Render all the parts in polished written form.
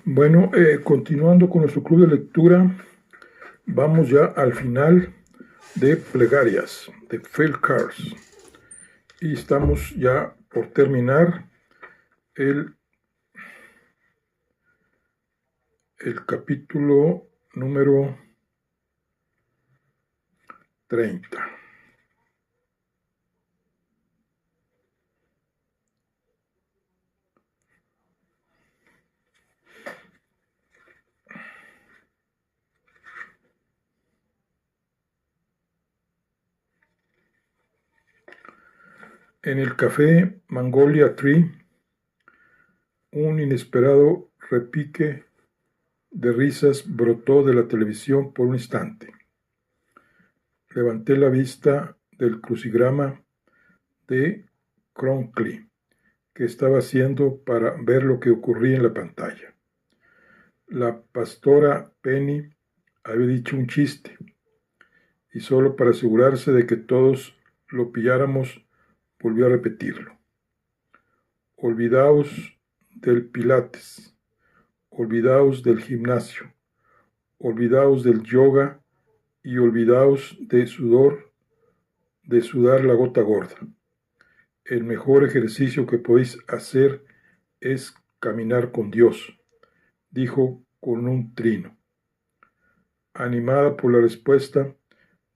Bueno, continuando con nuestro club de lectura, vamos ya al final de Plegarias, de Phil Cars. Y estamos ya por terminar el, el capítulo número 30. En el café Magnolia Tree, un inesperado repique de risas brotó de la televisión por un instante. Levanté la vista del crucigrama de Cronkly que estaba haciendo para ver lo que ocurría en la pantalla. La pastora Penny había dicho un chiste, y solo para asegurarse de que todos lo pilláramos, volvió a repetirlo. Olvidaos del pilates, olvidaos del gimnasio, olvidaos del yoga y olvidaos de sudar la gota gorda. El mejor ejercicio que podéis hacer es caminar con Dios, dijo con un trino. Animada por la respuesta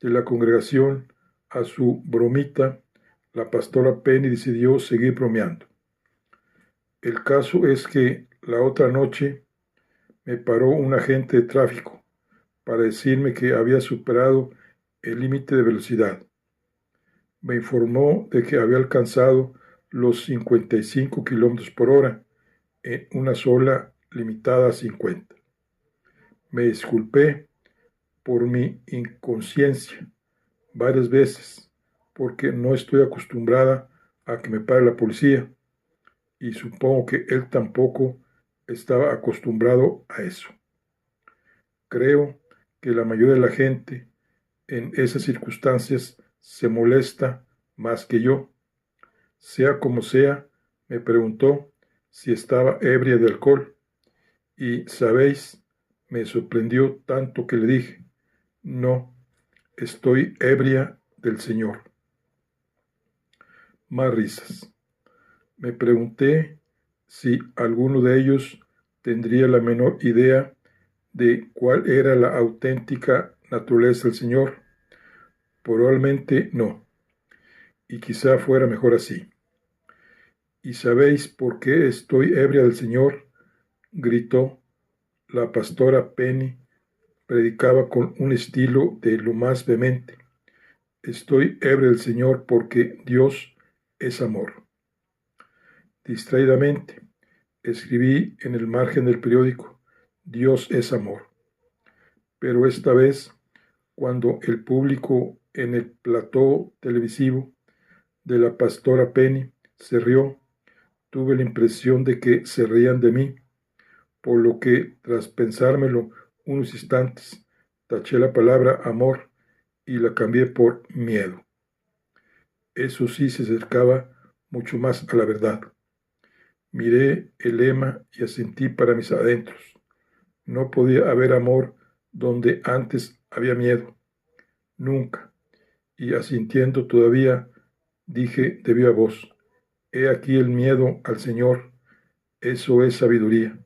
de la congregación a su bromita, la pastora Penny decidió seguir bromeando. El caso es que la otra noche me paró un agente de tráfico para decirme que había superado el límite de velocidad. Me informó de que había alcanzado los 55 kilómetros por hora en una sola limitada a 50. Me disculpé por mi inconsciencia varias veces porque no estoy acostumbrada a que me pare la policía y supongo que él tampoco estaba acostumbrado a eso. Creo que la mayoría de la gente en esas circunstancias se molesta más que yo. Sea como sea, me preguntó si estaba ebria de alcohol y, ¿sabéis? Me sorprendió tanto que le dije, no, estoy ebria del Señor. Más risas. Me pregunté si alguno de ellos tendría la menor idea de cuál era la auténtica naturaleza del Señor. Probablemente no, y quizá fuera mejor así. ¿Y sabéis por qué estoy ebria del Señor? Gritó. La pastora Penny predicaba con un estilo de lo más vehemente. Estoy ebria del Señor porque Dios es amor. Distraídamente, escribí en el margen del periódico, Dios es amor. Pero esta vez, cuando el público en el plató televisivo de la pastora Penny se rió, tuve la impresión de que se reían de mí, por lo que, tras pensármelo unos instantes, taché la palabra amor y la cambié por miedo. Eso sí se acercaba mucho más a la verdad. Miré el lema y asentí para mis adentros. No podía haber amor donde antes había miedo. Nunca. Y asintiendo todavía, dije de viva voz, he aquí el miedo al Señor, eso es sabiduría.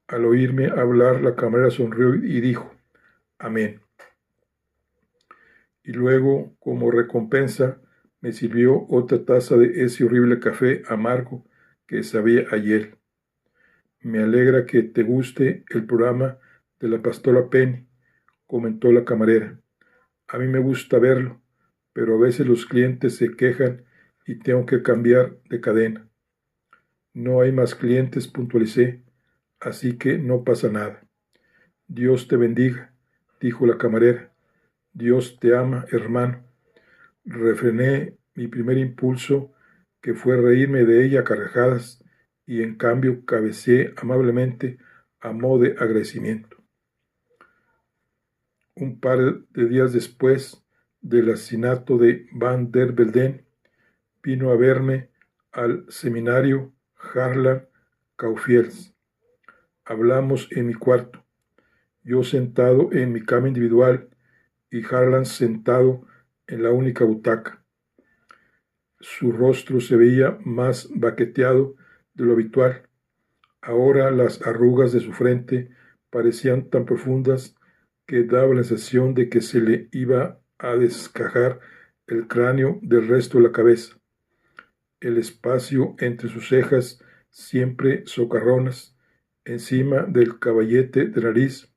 Al oírme hablar, la camarera sonrió y dijo, amén. Y luego, como recompensa, me sirvió otra taza de ese horrible café amargo que sabía ayer. Me alegra que te guste el programa de la pastora Penny, comentó la camarera. A mí me gusta verlo, pero a veces los clientes se quejan y tengo que cambiar de cadena. No hay más clientes, puntualicé, así que no pasa nada. Dios te bendiga, dijo la camarera. Dios te ama, hermano. Refrené mi primer impulso, que fue reírme de ella a carcajadas, y en cambio cabeceé amablemente a modo de agradecimiento. Un par de días después del asesinato de Van der Velden, vino a verme al seminario Harlan Kaufels. Hablamos en mi cuarto, yo sentado en mi cama individual y Harlan sentado en la única butaca. Su rostro se veía más baqueteado de lo habitual. Ahora las arrugas de su frente parecían tan profundas que daba la sensación de que se le iba a descajar el cráneo del resto de la cabeza. El espacio entre sus cejas, siempre socarronas, encima del caballete de nariz,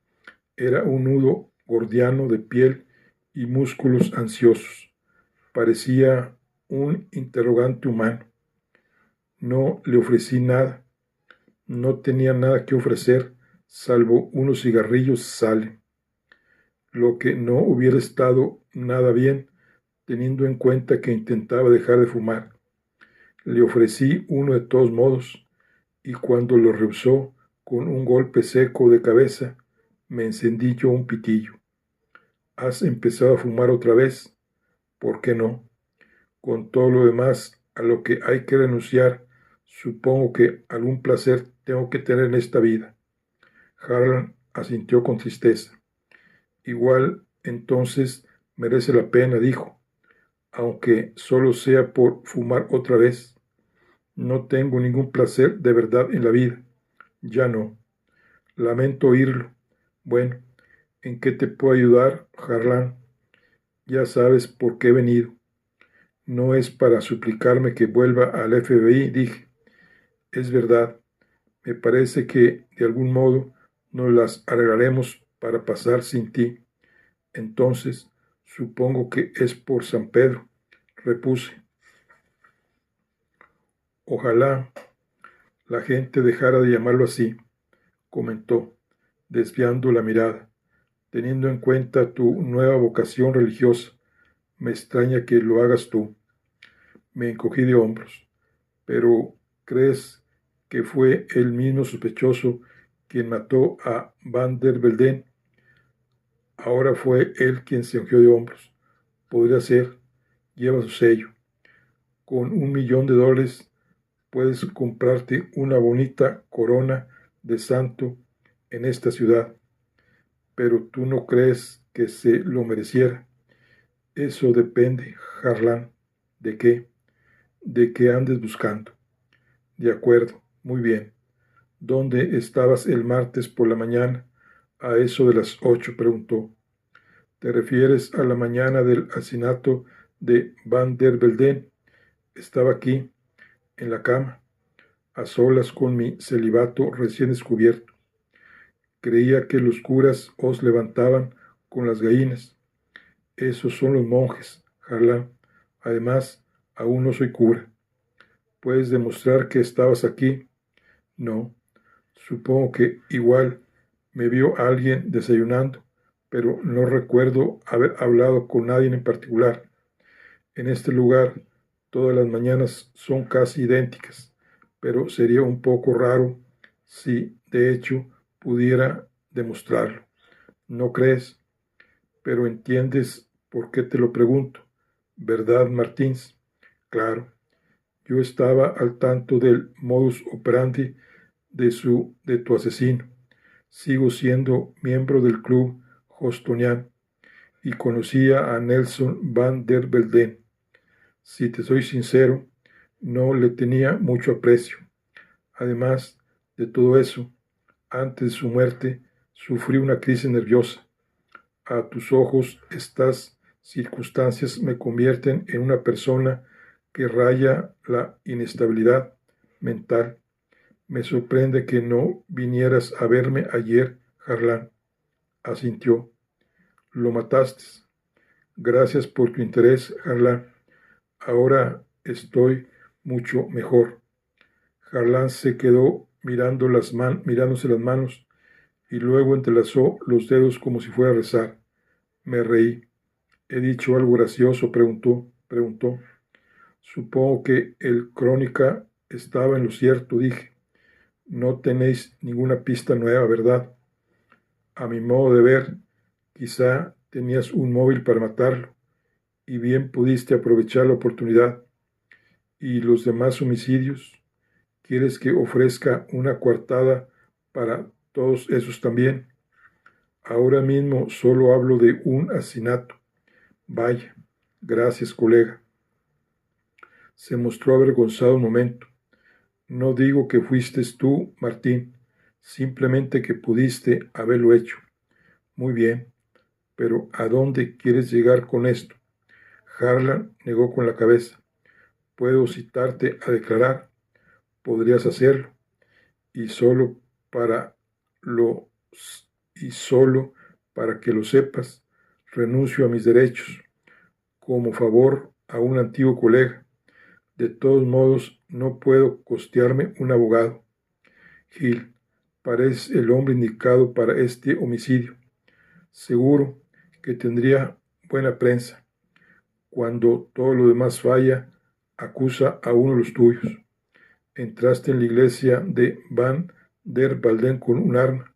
era un nudo gordiano de piel y músculos ansiosos. Parecía un interrogante humano. No le ofrecí nada. No tenía nada que ofrecer, salvo unos cigarrillos Salem, lo que no hubiera estado nada bien, teniendo en cuenta que intentaba dejar de fumar. Le ofrecí uno de todos modos, y cuando lo rehusó con un golpe seco de cabeza, me encendí yo un pitillo. ¿Has empezado a fumar otra vez? ¿Por qué no? Con todo lo demás a lo que hay que renunciar, supongo que algún placer tengo que tener en esta vida. Harlan asintió con tristeza. Igual, entonces, merece la pena, dijo, aunque solo sea por fumar otra vez. No tengo ningún placer de verdad en la vida. Ya no. Lamento oírlo. Bueno, ¿en qué te puedo ayudar, Harlan? Ya sabes por qué he venido. No es para suplicarme que vuelva al FBI, dije. Es verdad. Me parece que, de algún modo, nos las arreglaremos para pasar sin ti. Entonces, supongo que es por San Pedro, repuse. Ojalá la gente dejara de llamarlo así, comentó, desviando la mirada. Teniendo en cuenta tu nueva vocación religiosa, me extraña que lo hagas tú. Me encogí de hombros. Pero, ¿crees que fue el mismo sospechoso quien mató a Van der Velden? Ahora fue él quien se encogió de hombros. Podría ser. Lleva su sello. Con $1.000.000 puedes comprarte una bonita corona de santo en esta ciudad. Pero tú no crees que se lo mereciera. Eso depende, Harlan. ¿De qué? De qué andes buscando. De acuerdo, muy bien. ¿Dónde estabas el martes por la mañana? A eso de las 8, preguntó. ¿Te refieres a la mañana del asesinato de Van der Velden? Estaba aquí, en la cama, a solas con mi celibato recién descubierto. Creía que los curas os levantaban con las gallinas. Esos son los monjes, Harlan. Además, aún no soy cura. ¿Puedes demostrar que estabas aquí? No. Supongo que igual me vio alguien desayunando, pero no recuerdo haber hablado con nadie en particular. En este lugar, todas las mañanas son casi idénticas, pero sería un poco raro si, de hecho, pudiera demostrarlo. ¿No crees? Pero entiendes por qué te lo pregunto, ¿verdad, Martins? Claro, yo estaba al tanto del modus operandi de tu asesino. Sigo siendo miembro del club Hostonian y conocía a Nelson Van der Velden. Si te soy sincero, no le tenía mucho aprecio. Además de todo eso, antes de su muerte, sufrí una crisis nerviosa. A tus ojos, estas circunstancias me convierten en una persona que raya la inestabilidad mental. Me sorprende que no vinieras a verme ayer, Harlan. Asintió. Lo mataste. Gracias por tu interés, Harlan. Ahora estoy mucho mejor. Harlan se quedó mirándose las manos y luego entrelazó los dedos como si fuera a rezar. Me reí. ¿He dicho algo gracioso? Preguntó. Supongo que el crónica estaba en lo cierto, dije. No tenéis ninguna pista nueva, ¿verdad? A mi modo de ver, quizá tenías un móvil para matarlo, y bien pudiste aprovechar la oportunidad. ¿Y los demás homicidios? ¿Quieres que ofrezca una coartada para todos esos también. Ahora mismo solo hablo de un asesinato. Vaya, gracias, colega. Se mostró avergonzado un momento. No digo que fuiste tú, Martín, simplemente que pudiste haberlo hecho. Muy bien, pero ¿a dónde quieres llegar con esto? Harlan negó con la cabeza. Puedo citarte a declarar. Podrías hacerlo. Y solo para lo y solo para que lo sepas, renuncio a mis derechos como favor a un antiguo colega. De todos modos, no puedo costearme un abogado. Gil, pareces el hombre indicado para este homicidio. Seguro que tendría buena prensa. Cuando todo lo demás falla, acusa a uno de los tuyos. Entraste en la iglesia de Van der Walden con un arma.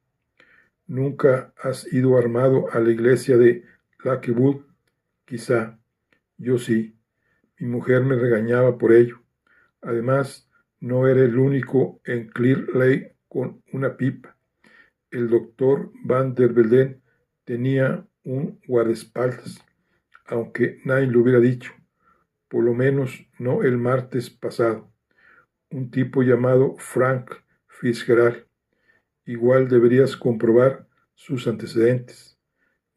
Nunca has ido armado a la iglesia de Lakewood. Quizá. Yo sí. Mi mujer me regañaba por ello. Además, no era el único en Clear Lake con una pipa. El doctor Van der Walden tenía un guardaespaldas, aunque nadie lo hubiera dicho, por lo menos no el martes pasado. Un tipo llamado Frank Fitzgerald. Igual deberías comprobar sus antecedentes.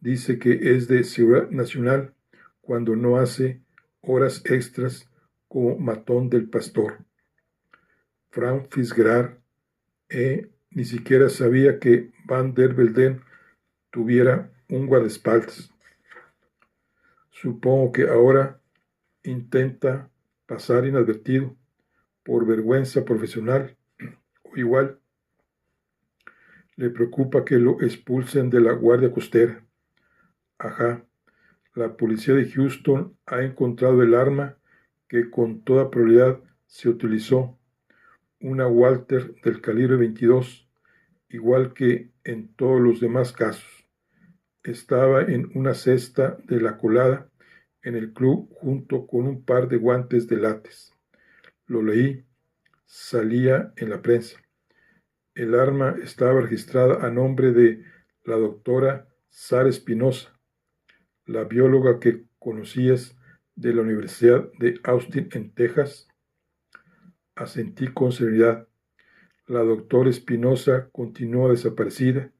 Dice que es de seguridad nacional cuando no hace horas extras como matón del pastor. Frank Fitzgerald ni siquiera sabía que Van der Walden tuviera un guardaespaldas. Supongo que ahora intenta pasar inadvertido por vergüenza profesional, o igual le preocupa que lo expulsen de la Guardia Costera. Ajá, la policía de Houston ha encontrado el arma que con toda probabilidad se utilizó, una Walter del calibre 22, igual que en todos los demás casos. Estaba en una cesta de la colada en el club junto con un par de guantes de látex. Lo leí, salía en la prensa. El arma estaba registrada a nombre de la doctora Sara Espinosa, la bióloga que conocías de la Universidad de Austin en Texas. Asentí con serenidad. La doctora Espinosa continúa desaparecida,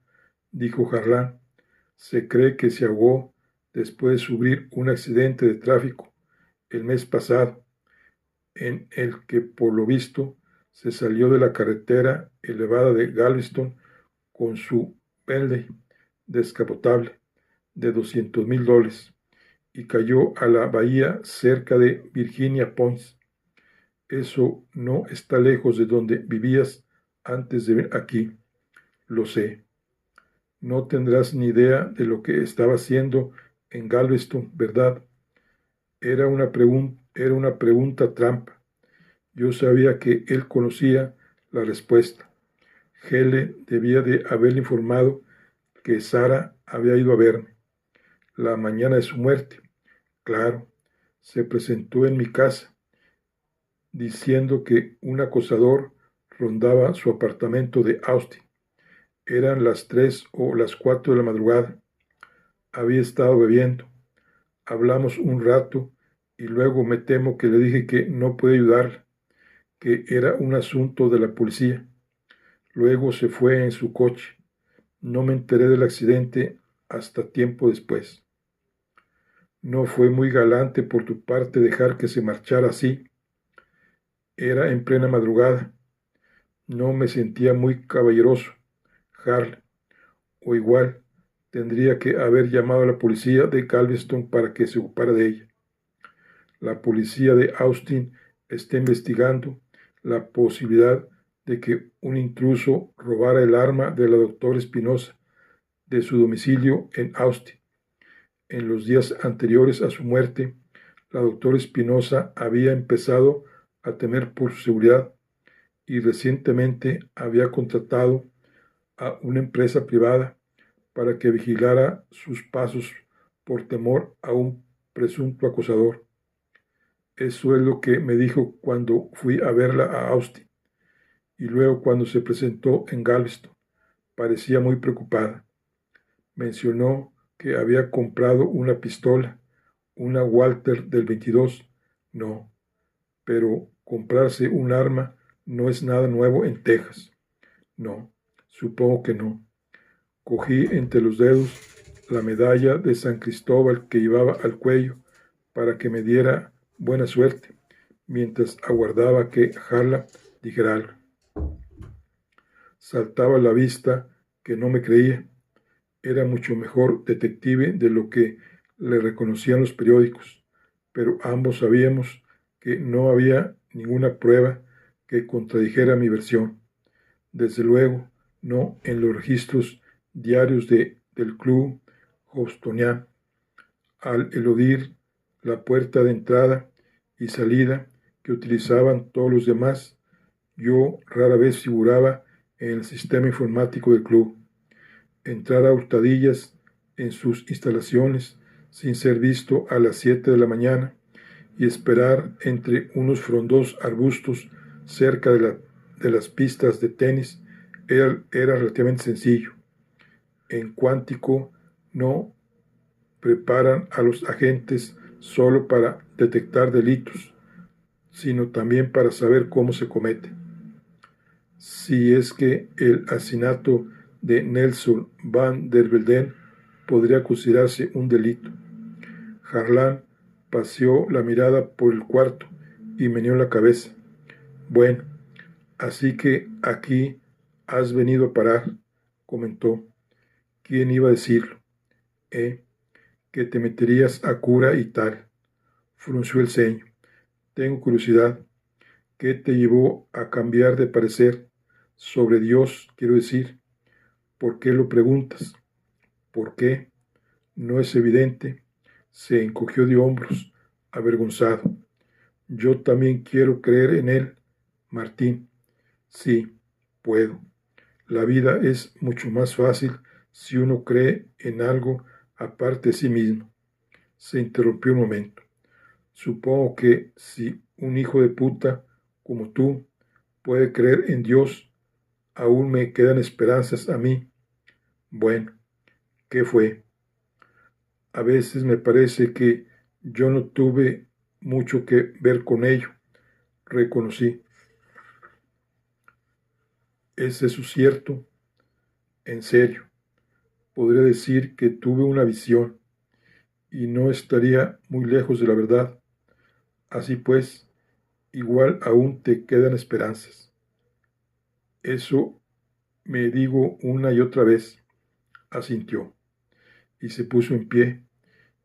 dijo Harlan. Se cree que se ahogó después de sufrir un accidente de tráfico el mes pasado, en el que por lo visto se salió de la carretera elevada de Galveston con su Bentley descapotable de $200,000 y cayó a la bahía cerca de Virginia Point. Eso no está lejos de donde vivías antes de venir aquí. Lo sé. No tendrás ni idea de lo que estaba haciendo en Galveston, ¿verdad? Era una pregunta trampa. Yo sabía que él conocía la respuesta. Hele debía de haberle informado que Sara había ido a verme. La mañana de su muerte, claro, se presentó en mi casa, diciendo que un acosador rondaba su apartamento de Austin. Eran las 3 o las 4 de la madrugada. Había estado bebiendo. Hablamos un rato y luego me temo que le dije que no podía ayudarla, que era un asunto de la policía. Luego se fue en su coche. No me enteré del accidente hasta tiempo después. No fue muy galante por tu parte dejar que se marchara así. Era en plena madrugada. No me sentía muy caballeroso, Harlan. O igual, tendría que haber llamado a la policía de Galveston para que se ocupara de ella. La policía de Austin está investigando la posibilidad de que un intruso robara el arma de la doctora Espinosa de su domicilio en Austin. En los días anteriores a su muerte, la doctora Espinosa había empezado a temer por su seguridad y recientemente había contratado a una empresa privada para que vigilara sus pasos por temor a un presunto acosador. Eso es lo que me dijo cuando fui a verla a Austin y luego cuando se presentó en Galveston. parecía muy preocupada. Mencionó que había comprado una pistola, una Walter del 22. No, pero comprarse un arma no es nada nuevo en Texas. No, supongo que no. Cogí entre los dedos la medalla de San Cristóbal que llevaba al cuello para que me diera buena suerte, mientras aguardaba que Harla dijera algo. Saltaba a la vista que no me creía. Era mucho mejor detective de lo que le reconocían los periódicos, pero ambos sabíamos que no había ninguna prueba que contradijera mi versión. Desde luego, no en los registros diarios del club Houstoniano. Al eludir la puerta de entrada y salida que utilizaban todos los demás, yo rara vez figuraba en el sistema informático del club. Entrar a hurtadillas en sus instalaciones sin ser visto a las 7 de la mañana y esperar entre unos frondosos arbustos cerca de las pistas de tenis era relativamente sencillo. En Cuántico no preparan a los agentes solo para detectar delitos, sino también para saber cómo se comete. Si es que el asesinato de Nelson Van der Velden podría considerarse un delito. Harlan paseó la mirada por el cuarto y meneó la cabeza. Bueno, así que aquí has venido a parar, comentó. ¿Quién iba a decirlo? Que te meterías a cura y tal. Frunció el ceño. Tengo curiosidad. ¿Qué te llevó a cambiar de parecer? Sobre Dios, quiero decir. ¿Por qué lo preguntas? ¿Por qué? No es evidente. Se encogió de hombros, avergonzado. Yo también quiero creer en él, Martín. Sí, puedo. La vida es mucho más fácil si uno cree en algo aparte de sí mismo. Se interrumpió un momento. Supongo que si un hijo de puta como tú puede creer en Dios, aún me quedan esperanzas a mí. Bueno, ¿qué fue? A veces me parece que yo no tuve mucho que ver con ello, reconocí. ¿Es eso cierto? En serio, podría decir que tuve una visión y no estaría muy lejos de la verdad. Así pues, igual aún te quedan esperanzas. Eso me digo una y otra vez, asintió, y se puso en pie,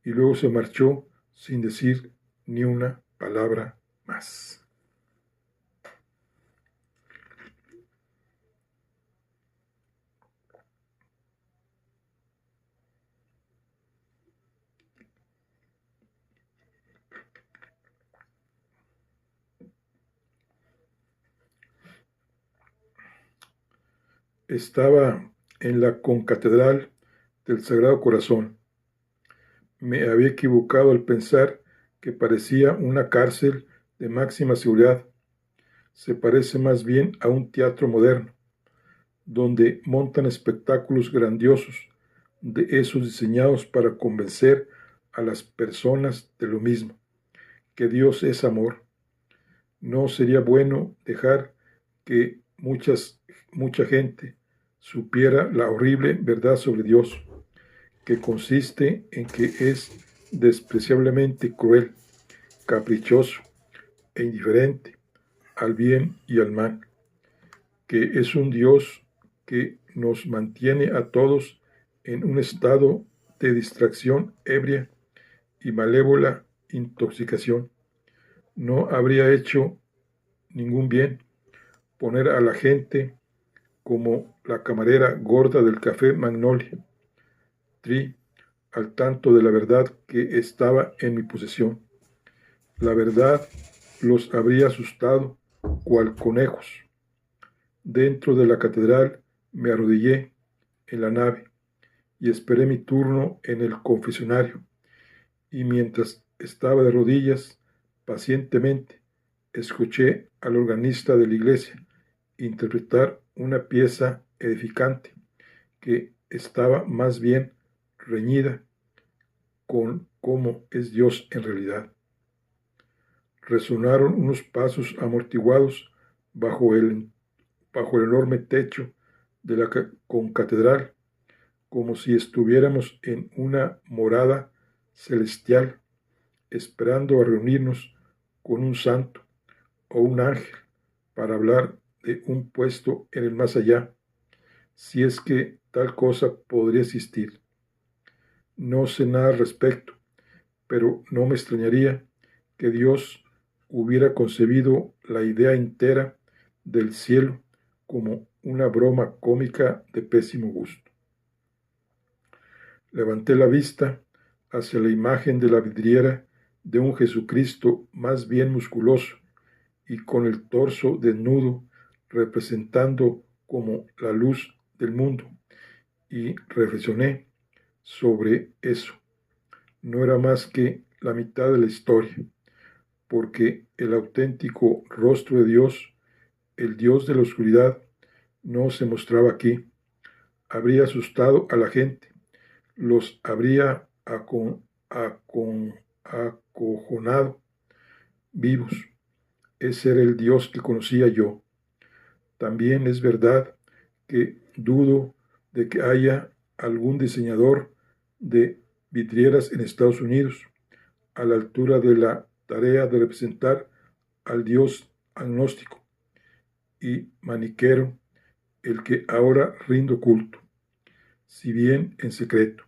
y luego se marchó sin decir ni una palabra más. Estaba en la concatedral del Sagrado Corazón. Me había equivocado al pensar que parecía una cárcel de máxima seguridad. Se parece más bien a un teatro moderno, donde montan espectáculos grandiosos, de esos diseñados para convencer a las personas de lo mismo, que Dios es amor. No sería bueno dejar que mucha gente supiera la horrible verdad sobre Dios, que consiste en que es despreciablemente cruel, caprichoso e indiferente al bien y al mal, que es un Dios que nos mantiene a todos en un estado de distracción ebria y malévola intoxicación. No habría hecho ningún bien poner a la gente como la camarera gorda del café Magnolia, Tri, al tanto de la verdad que estaba en mi posesión. La verdad los habría asustado cual conejos. Dentro de la catedral me arrodillé en la nave y esperé mi turno en el confesionario, y mientras estaba de rodillas, pacientemente, escuché al organista de la iglesia interpretar una pieza edificante que estaba más bien reñida con cómo es Dios en realidad. Resonaron unos pasos amortiguados bajo el enorme techo de la concatedral, como si estuviéramos en una morada celestial, esperando a reunirnos con un santo o un ángel para hablar de un puesto en el más allá, si es que tal cosa podría existir. No sé nada al respecto, pero no me extrañaría que Dios hubiera concebido la idea entera del cielo como una broma cómica de pésimo gusto. Levanté la vista hacia la imagen de la vidriera de un Jesucristo más bien musculoso y con el torso desnudo, representando como la luz del mundo, y reflexioné sobre eso. No era más que la mitad de la historia, porque el auténtico rostro de Dios, el Dios de la oscuridad, no se mostraba aquí. Habría asustado a la gente, los habría acojonado vivos. Ese era el Dios que conocía yo. También es verdad que dudo de que haya algún diseñador de vidrieras en Estados Unidos a la altura de la tarea de representar al Dios agnóstico y maniquero, el que ahora rindo culto, si bien en secreto.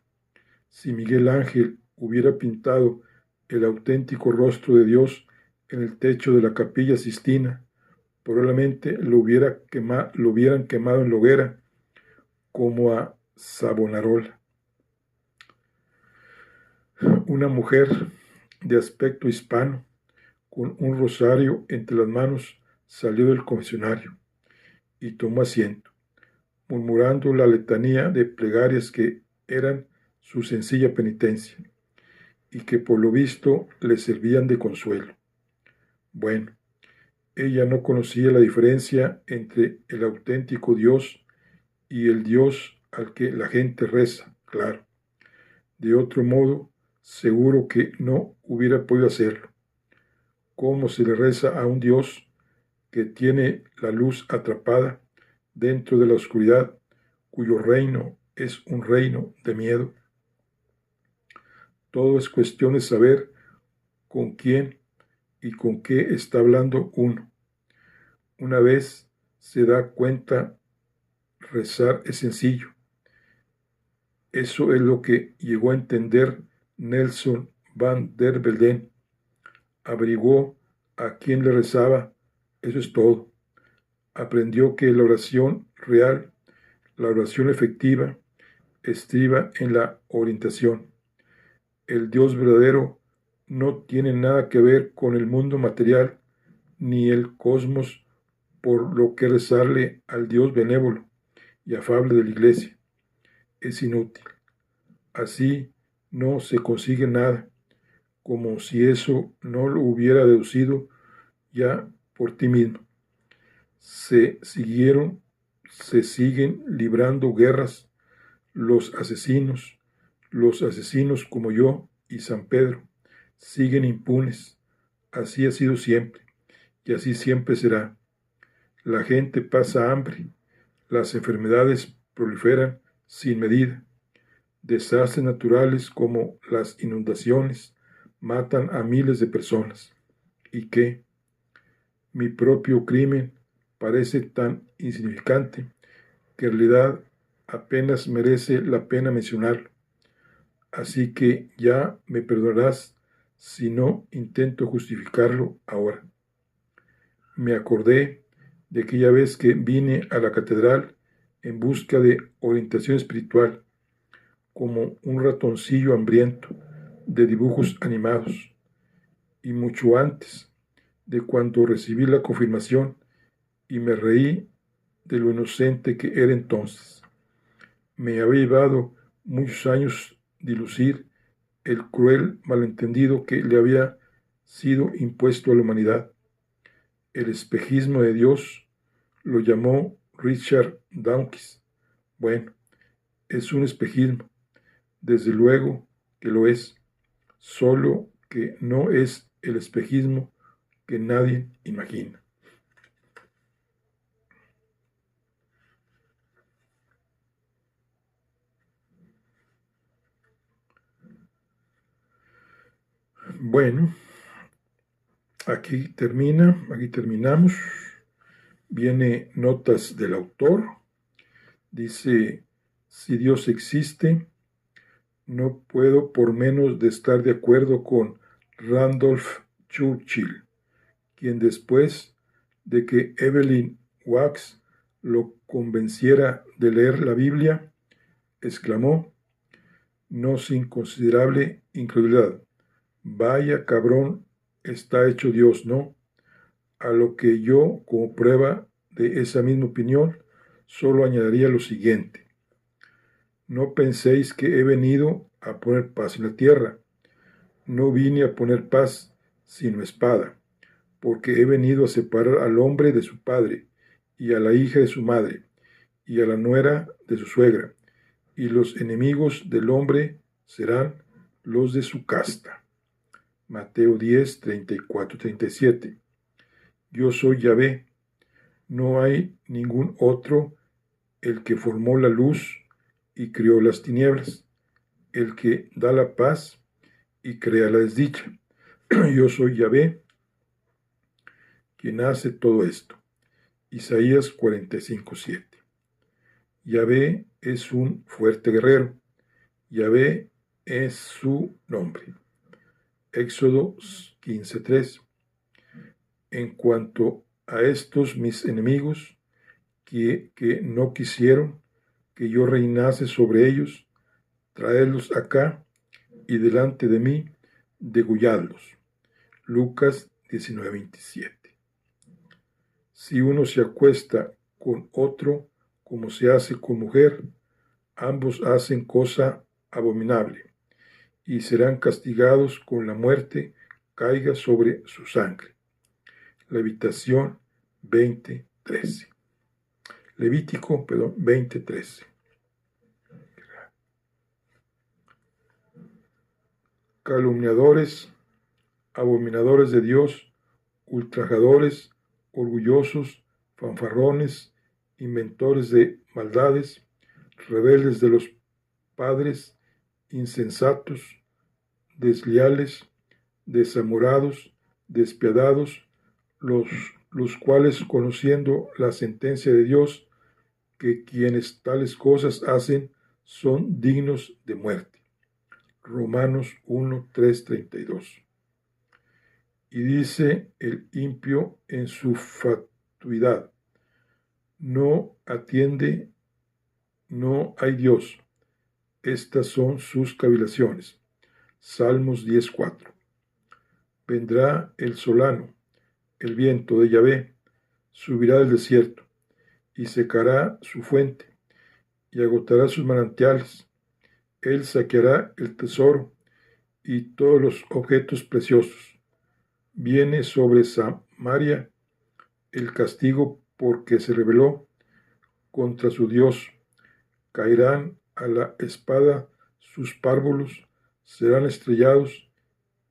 Si Miguel Ángel hubiera pintado el auténtico rostro de Dios en el techo de la Capilla Sistina, probablemente lo hubieran quemado en la hoguera como a Savonarola. Una mujer de aspecto hispano, con un rosario entre las manos, salió del confesionario y tomó asiento, murmurando la letanía de plegarias que eran su sencilla penitencia y que por lo visto le servían de consuelo. Bueno, ella no conocía la diferencia entre el auténtico Dios y el Dios al que la gente reza, claro. De otro modo, seguro que no hubiera podido hacerlo. ¿Cómo se le reza a un Dios que tiene la luz atrapada dentro de la oscuridad, cuyo reino es un reino de miedo? Todo es cuestión de saber con quién y con qué está hablando uno. Una vez se da cuenta, rezar es sencillo. Eso es lo que llegó a entender Nelson van der Velden. Averiguó a quién le rezaba, eso es todo. Aprendió que la oración real, la oración efectiva, estriba en la orientación. El Dios verdadero no tiene nada que ver con el mundo material ni el cosmos, por lo que rezarle al Dios benévolo y afable de la Iglesia es inútil. Así no se consigue nada, como si eso no lo hubiera deducido ya por ti mismo. Se siguen librando guerras los asesinos como yo y San Pedro, siguen impunes. Así ha sido siempre, y así siempre será. La gente pasa hambre, las enfermedades proliferan sin medida, desastres naturales como las inundaciones matan a miles de personas. ¿Y qué? Mi propio crimen parece tan insignificante que en realidad apenas merece la pena mencionarlo. Así que ya me perdonarás si no intento justificarlo ahora. Me acordé de aquella vez que vine a la catedral en busca de orientación espiritual, como un ratoncillo hambriento de dibujos animados, y mucho antes de cuando recibí la confirmación y me reí de lo inocente que era entonces. Me había llevado muchos años dilucir el cruel malentendido que le había sido impuesto a la humanidad. El espejismo de Dios lo llamó Richard Dawkins. Bueno, es un espejismo, desde luego que lo es, solo que no es el espejismo que nadie imagina. Bueno, aquí terminamos. Viene notas del autor. Dice, si Dios existe, no puedo por menos de estar de acuerdo con Randolph Churchill, quien después de que Evelyn Wax lo convenciera de leer la Biblia, exclamó, no sin considerable incredulidad, vaya cabrón está hecho Dios, ¿no? A lo que yo, como prueba de esa misma opinión, solo añadiría lo siguiente. No penséis que he venido a poner paz en la tierra. No vine a poner paz, sino espada, porque he venido a separar al hombre de su padre, y a la hija de su madre, y a la nuera de su suegra, y los enemigos del hombre serán los de su casta. Mateo 10, 34, 37. Yo soy Yahvé, no hay ningún otro, el que formó la luz y crió las tinieblas, el que da la paz y crea la desdicha. Yo soy Yahvé, quien hace todo esto. Isaías 45, 7. Yahvé es un fuerte guerrero. Yahvé es su nombre. Éxodo 15, 3. En cuanto a estos mis enemigos, que no quisieron que yo reinase sobre ellos, traedlos acá y delante de mí, degolladlos. Lucas 19, 27. Si uno se acuesta con otro como se hace con mujer, ambos hacen cosa abominable, y serán castigados con la muerte, caiga sobre su sangre. Levítico 20:13. Levítico 20:13. Calumniadores, abominadores de Dios, ultrajadores, orgullosos, fanfarrones, inventores de maldades, rebeldes de los padres, insensatos, desleales, desamorados, despiadados, los cuales, conociendo la sentencia de Dios, que quienes tales cosas hacen son dignos de muerte. Romanos 1, 3, 32. Y dice el impío en su fatuidad, no atiende, no hay Dios. Estas son sus cavilaciones. Salmos 10:4. Vendrá el solano, el viento de Yahvé, subirá del desierto, y secará su fuente, y agotará sus manantiales. Él saqueará el tesoro y todos los objetos preciosos. Viene sobre Samaria el castigo porque se rebeló contra su Dios. Caerán a la espada sus párvulos, serán estrellados,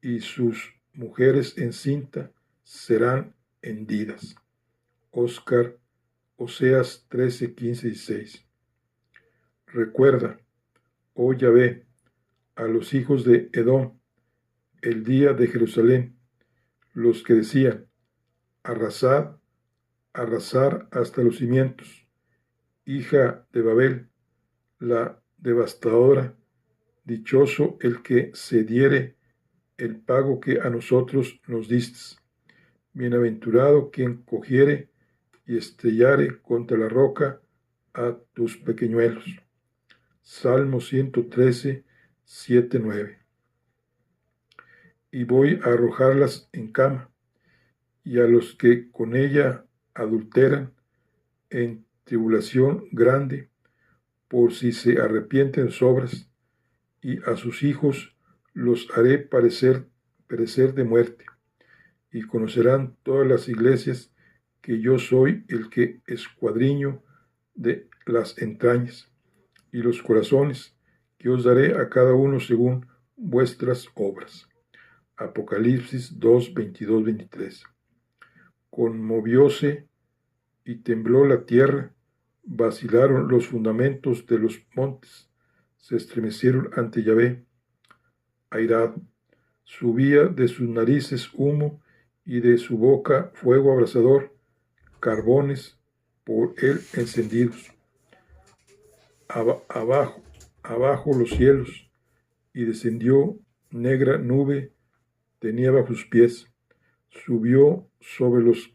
y sus mujeres encinta serán hendidas. Oseas 13, 15 y 16. Recuerda, oh Yahvé, a los hijos de Edom, el día de Jerusalén, los que decían, arrasar hasta los cimientos, hija de Babel, la devastadora, dichoso el que se diere el pago que a nosotros nos distes. Bienaventurado quien cogiere y estrellare contra la roca a tus pequeñuelos. Salmo 113, 7, 9. Y voy a arrojarlas en cama, y a los que con ella adulteran, en tribulación grande, por si se arrepienten sobras, y a sus hijos los haré perecer de muerte. Y conocerán todas las iglesias que yo soy el que escuadriño de las entrañas. y los corazones, que os daré a cada uno según vuestras obras. Apocalipsis 2, 22, 23. Conmovióse y tembló la tierra, vacilaron los fundamentos de los montes, se estremecieron ante Yahvé, airado. Subía de sus narices humo y de su boca fuego abrasador, carbones por él encendidos. Abajo, abajo los cielos, y descendió negra nube, tenía bajo sus pies. Subió sobre los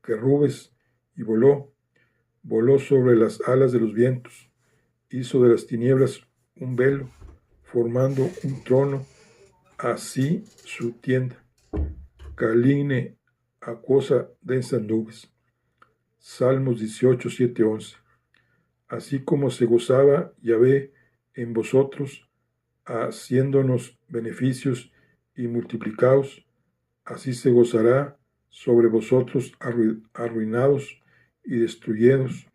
querubes y voló sobre las alas de los vientos, hizo de las tinieblas un velo, formando un trono, así su tienda. Caline acuosa densas nubes. Salmos 18, 7, 11. Así como se gozaba Yahvé en vosotros, haciéndonos beneficios y multiplicados, así se gozará sobre vosotros arruinados y destruidos.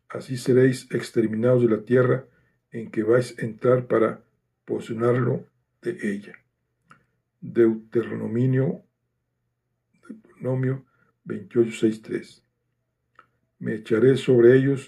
Así seréis exterminados de la tierra en que vais a entrar para posesionarlo de ella. Deuteronomio 28, 6, 3. Me echaré sobre ellos